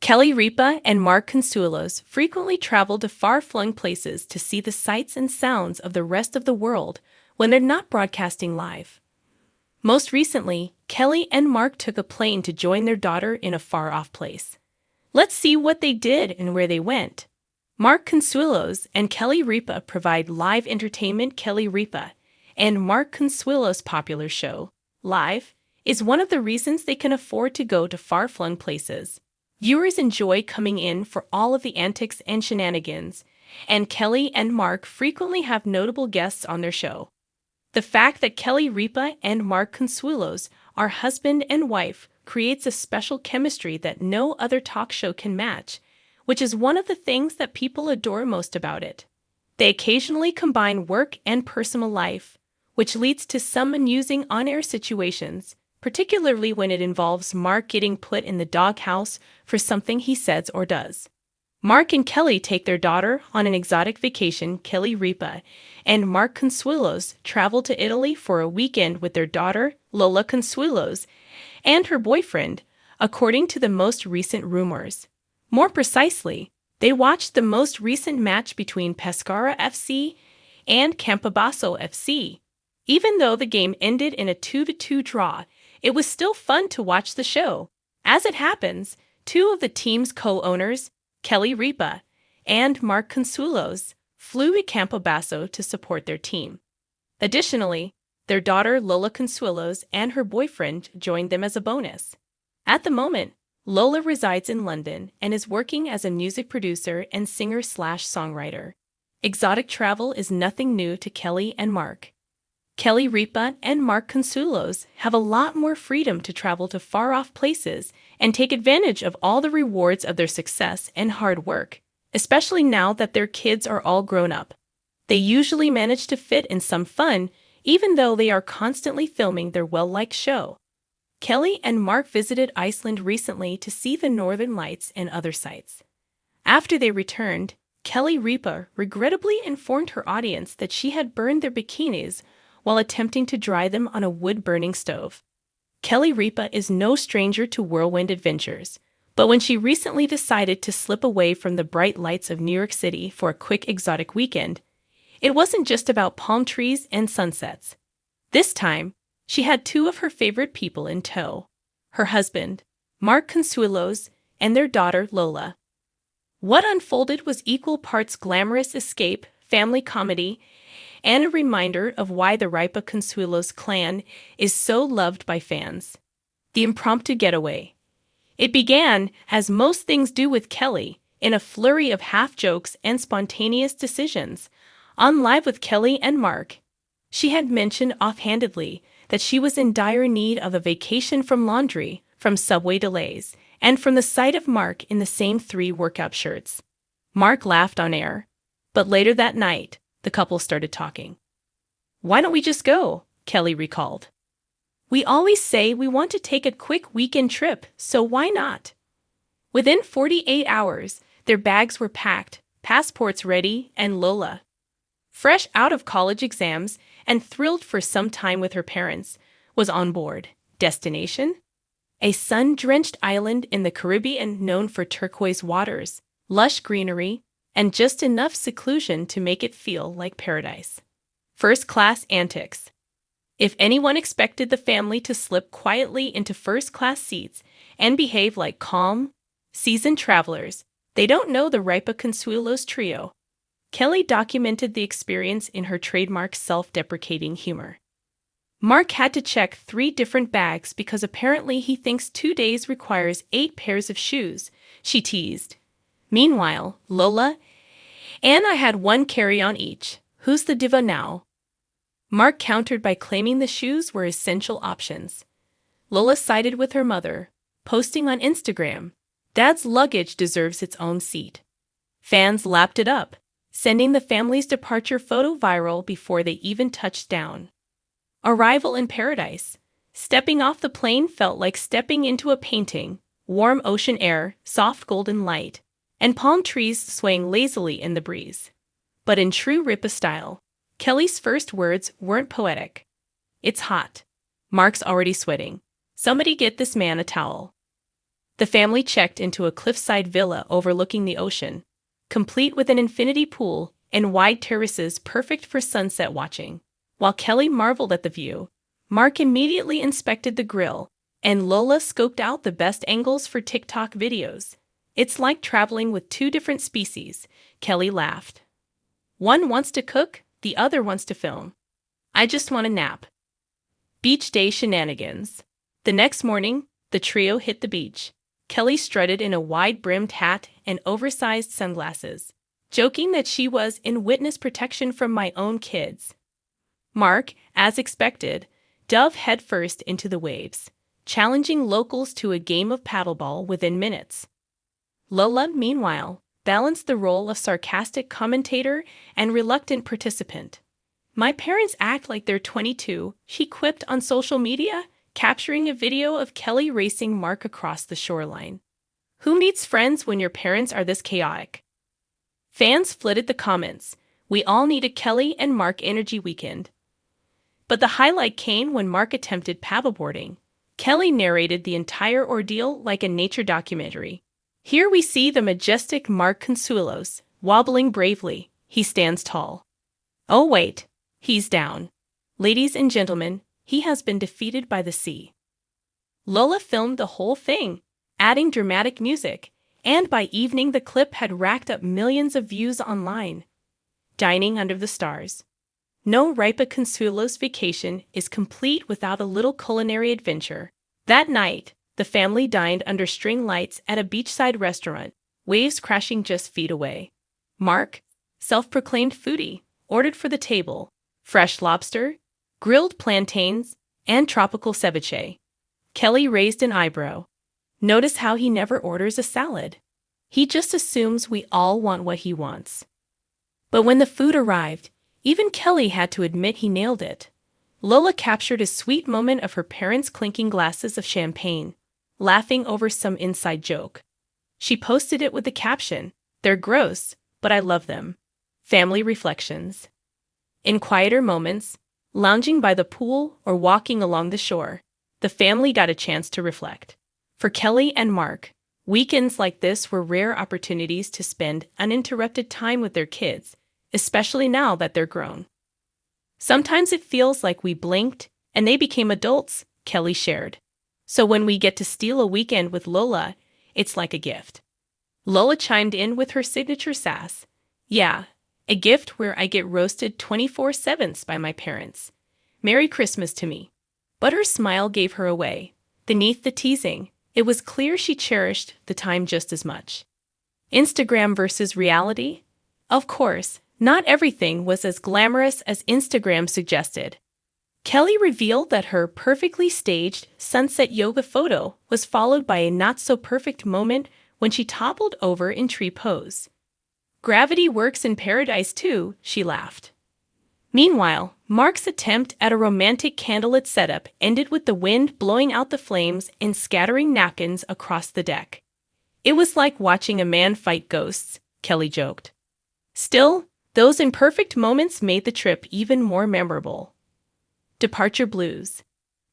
Kelly Ripa and Mark Consuelos frequently travel to far-flung places to see the sights and sounds of the rest of the world when they're not broadcasting live. Most recently, Kelly and Mark took a plane to join their daughter in a far-off place. Let's see what they did and where they went. Mark Consuelos and Kelly Ripa provide live entertainment. Kelly Ripa and Mark Consuelos' popular show, Live, is one of the reasons they can afford to go to far-flung places. Viewers enjoy coming in for all of the antics and shenanigans, and Kelly and Mark frequently have notable guests on their show. The fact that Kelly Ripa and Mark Consuelos are husband and wife creates a special chemistry that no other talk show can match, which is one of the things that people adore most about it. They occasionally combine work and personal life, which leads to some amusing on-air situations, particularly when it involves Mark getting put in the doghouse for something he says or does. Mark and Kelly take their daughter on an exotic vacation. Kelly Ripa and Mark Consuelos travel to Italy for a weekend with their daughter, Lola Consuelos, and her boyfriend, according to the most recent rumors. More precisely, they watched the most recent match between Pescara FC and Campobasso FC. Even though the game ended in a 2-2 draw, it was still fun to watch the show. As it happens, two of the team's co-owners, Kelly Ripa and Mark Consuelos, flew to Campobasso to support their team. Additionally, their daughter Lola Consuelos and her boyfriend joined them as a bonus. At the moment, Lola resides in London and is working as a music producer and singer/songwriter. Exotic travel is nothing new to Kelly and Mark. Kelly Ripa and Mark Consuelos have a lot more freedom to travel to far-off places and take advantage of all the rewards of their success and hard work, especially now that their kids are all grown up. They usually manage to fit in some fun, even though they are constantly filming their well-liked show. Kelly and Mark visited Iceland recently to see the Northern Lights and other sights. After they returned, Kelly Ripa regrettably informed her audience that she had burned their bikinis while attempting to dry them on a wood-burning stove. Kelly Ripa is no stranger to whirlwind adventures, but when she recently decided to slip away from the bright lights of New York City for a quick exotic weekend, it wasn't just about palm trees and sunsets. This time, she had two of her favorite people in tow: her husband, Mark Consuelos, and their daughter, Lola. What unfolded was equal parts glamorous escape, family comedy, and a reminder of why the Ripa Consuelos clan is so loved by fans. The impromptu getaway. It began, as most things do with Kelly, in a flurry of half-jokes and spontaneous decisions. On Live with Kelly and Mark, she had mentioned offhandedly that she was in dire need of a vacation from laundry, from subway delays, and from the sight of Mark in the same 3 workout shirts. Mark laughed on air, but later that night, the couple started talking. "Why don't we just go?" Kelly recalled. "We always say we want to take a quick weekend trip, so why not?" Within 48 hours, their bags were packed, passports ready, and Lola, fresh out of college exams and thrilled for some time with her parents, was on board. Destination? A sun-drenched island in the Caribbean known for turquoise waters, lush greenery, and just enough seclusion to make it feel like paradise. First-class antics. If anyone expected the family to slip quietly into first-class seats and behave like calm, seasoned travelers, they don't know the Ripa Consuelos trio. Kelly documented the experience in her trademark self-deprecating humor. Mark had to check 3 different bags because apparently he thinks 2 days requires 8 pairs of shoes, she teased. Meanwhile, Lola and I had 1 carry-on each. Who's the diva now? Mark countered by claiming the shoes were essential options. Lola sided with her mother, posting on Instagram, "Dad's luggage deserves its own seat." Fans lapped it up, sending the family's departure photo viral before they even touched down. Arrival in paradise. Stepping off the plane felt like stepping into a painting. Warm ocean air, soft golden light, and palm trees swaying lazily in the breeze. But in true Ripa style, Kelly's first words weren't poetic. "It's hot. Mark's already sweating. Somebody get this man a towel." The family checked into a cliffside villa overlooking the ocean, complete with an infinity pool and wide terraces perfect for sunset watching. While Kelly marveled at the view, Mark immediately inspected the grill, and Lola scoped out the best angles for TikTok videos. It's like traveling with two different species, Kelly laughed. One wants to cook, the other wants to film. I just want a nap. Beach day shenanigans. The next morning, the trio hit the beach. Kelly strutted in a wide-brimmed hat and oversized sunglasses, joking that she was in witness protection from my own kids. Mark, as expected, dove headfirst into the waves, challenging locals to a game of paddleball within minutes. Lola, meanwhile, balanced the role of sarcastic commentator and reluctant participant. My parents act like they're 22, she quipped on social media, capturing a video of Kelly racing Mark across the shoreline. Who needs friends when your parents are this chaotic? Fans flooded the comments. We all need a Kelly and Mark energy weekend. But the highlight came when Mark attempted paddleboarding. Kelly narrated the entire ordeal like a nature documentary. Here we see the majestic Mark Consuelos, wobbling bravely. He stands tall. Oh wait, he's down. Ladies and gentlemen, he has been defeated by the sea. Lola filmed the whole thing, adding dramatic music, and by evening the clip had racked up millions of views online. Dining under the stars. No Ripa Consuelos vacation is complete without a little culinary adventure. That night, the family dined under string lights at a beachside restaurant, waves crashing just feet away. Mark, self-proclaimed foodie, ordered for the table fresh lobster, grilled plantains, and tropical ceviche. Kelly raised an eyebrow. Notice how he never orders a salad. He just assumes we all want what he wants. But when the food arrived, even Kelly had to admit he nailed it. Lola captured a sweet moment of her parents clinking glasses of champagne, laughing over some inside joke. She posted it with the caption, "They're gross, but I love them." Family reflections. In quieter moments, lounging by the pool or walking along the shore, the family got a chance to reflect. For Kelly and Mark, weekends like this were rare opportunities to spend uninterrupted time with their kids, especially now that they're grown. Sometimes it feels like we blinked and they became adults, Kelly shared. So when we get to steal a weekend with Lola, it's like a gift. Lola chimed in with her signature sass. Yeah, a gift where I get roasted 24/7 by my parents. Merry Christmas to me. But her smile gave her away. Beneath the teasing, it was clear she cherished the time just as much. Instagram versus reality? Of course, not everything was as glamorous as Instagram suggested. Kelly revealed that her perfectly staged sunset yoga photo was followed by a not-so-perfect moment when she toppled over in tree pose. Gravity works in paradise too, she laughed. Meanwhile, Mark's attempt at a romantic candlelit setup ended with the wind blowing out the flames and scattering napkins across the deck. It was like watching a man fight ghosts, Kelly joked. Still, those imperfect moments made the trip even more memorable. Departure blues.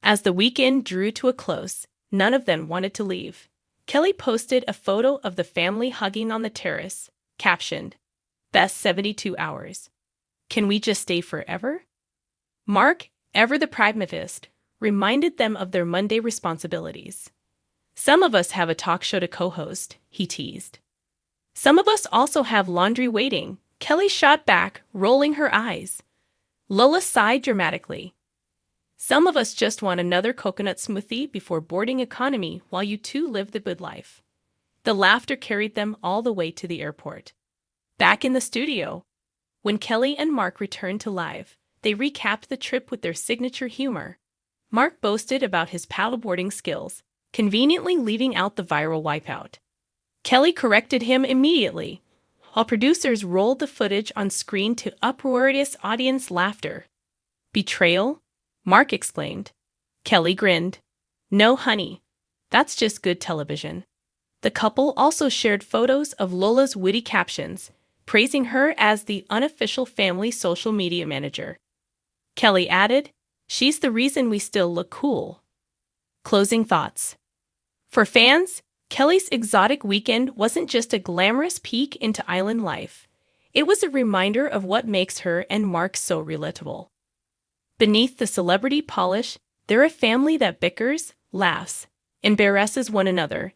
As the weekend drew to a close, none of them wanted to leave. Kelly posted a photo of the family hugging on the terrace, captioned, "Best 72 hours. Can we just stay forever?" Mark, ever the pragmatist, reminded them of their Monday responsibilities. Some of us have a talk show to co-host, he teased. Some of us also have laundry waiting, Kelly shot back, rolling her eyes. Lola sighed dramatically. Some of us just want another coconut smoothie before boarding economy while you two live the good life. The laughter carried them all the way to the airport. Back in the studio, when Kelly and Mark returned to live, they recapped the trip with their signature humor. Mark boasted about his paddleboarding skills, conveniently leaving out the viral wipeout. Kelly corrected him immediately, while producers rolled the footage on screen to uproarious audience laughter. "Betrayal?" Mark exclaimed. Kelly grinned. "No, honey. That's just good television." The couple also shared photos of Lola's witty captions, praising her as the unofficial family social media manager. Kelly added, "She's the reason we still look cool." Closing thoughts. For fans, Kelly's exotic weekend wasn't just a glamorous peek into island life. It was a reminder of what makes her and Mark so relatable. Beneath the celebrity polish, they're a family that bickers, laughs, embarrasses one another,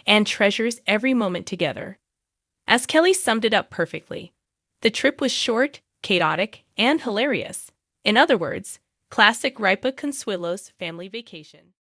and treasures every moment together. As Kelly summed it up perfectly, the trip was short, chaotic, and hilarious. In other words, classic Ripa Consuelo's family vacation.